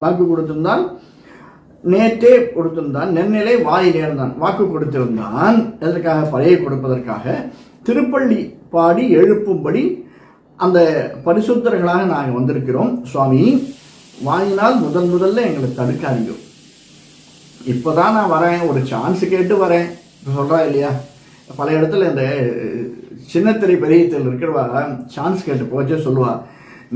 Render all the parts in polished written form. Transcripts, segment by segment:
வாக்கு கொடுத்திருந்தான், நேற்றே கொடுத்திருந்தான், நென்னிலை வாயிலே இருந்தான். வாக்கு கொடுத்திருந்தான் எதற்காக? பறையை கொடுப்பதற்காக. திருப்பள்ளி பாடி எழுப்பும்படி அந்த பரிசுத்தர்களாக நாங்கள் வந்திருக்கிறோம். சுவாமி, வாயினால் முதல்ல எங்களை தடுக்காதீங்க. இப்போதான் நான் வரேன், ஒரு சான்ஸ் கேட்டு வரேன் சொல்கிறா இல்லையா? பல இடத்துல இந்த சின்னத்திரை பெரியத்தில் இருக்கிறவா சான்ஸ் கேட்டு போச்சே சொல்லுவா,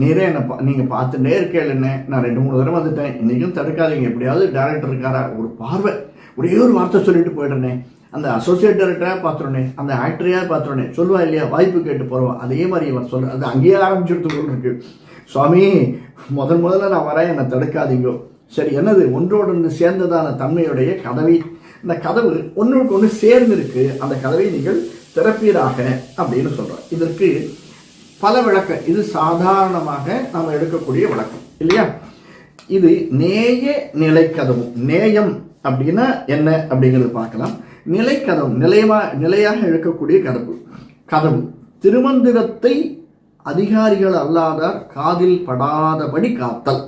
நீரே என்னை நீங்கள் பார்த்துட்டே இருக்கேன், என்ன நான் 2-3 தடவை வந்துட்டேன், இன்றைக்கும் தடுக்காதீங்க, எப்படியாவது டேரக்டர் இருக்காரா, ஒரு பார்வை, ஒரே ஒரு வார்த்தை சொல்லிட்டு போயிடுறேன், அந்த அசோசியேட் டைரக்டராக பார்த்துருனே, அந்த ஆக்டரையாக பார்த்துருனே சொல்லுவா இல்லையா? வாய்ப்பு கேட்டு போகிறவா. அதே மாதிரி இவர் சொல்கிற அது அங்கேயே ஆரம்பிச்சுட்டு கொண்டு இருக்கு. சுவாமி, முதல்ல நான் வரேன், என்னை தடுக்காதீங்கோ. சரி, என்னது? ஒன்றோடு ஒன்று சேர்ந்ததான தன்மையுடைய கதவை, இந்த கதவு ஒன்றுக்கு ஒன்று சேர்ந்து இருக்கு, அந்த கதவை நீங்கள் திறப்பீராக அப்படின்னு சொல்கிறோம். இதற்கு பல விளக்கம். இது சாதாரணமாக நாம் எடுக்கக்கூடிய விளக்கம் இல்லையா? இது நேய நிலைக்கதவு. நேயம் அப்படின்னா என்ன அப்படிங்கிறது பார்க்கலாம். நிலைக்கதவு, நிலையாக இழுக்கக்கூடிய கதவு. திருமந்திரத்தை அதிகாரிகள் அல்லாதார் காதில் படாதபடி காத்தல்.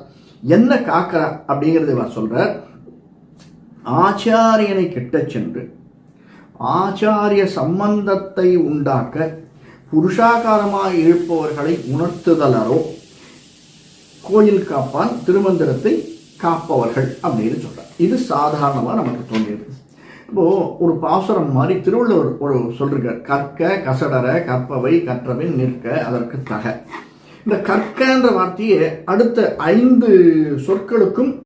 என்ன காக்க அப்படிங்கிறது இவர் சொல்றார். ஆச்சாரியனை கிட்ட சென்று ஆச்சாரிய சம்பந்தத்தை உண்டாக்க புருஷாகாரமாக இருப்பவர்களை உணர்த்துதலரோ கோயில் காப்பான், திருமந்திரத்தை காப்பவர்கள் அப்படின்னு சொல்றார். இது சாதாரணமாக நமக்கு தோன்றியது. இப்போ ஒரு பாசுரம் மாதிரி திருவள்ளுவர் ஒரு சொல்றார், கற்க கசடர கற்பவை கற்றபின் நிற்க அதற்கு தக. இந்த கற்கன்ற வார்த்தையை அடுத்த 5 சொற்களுக்கும்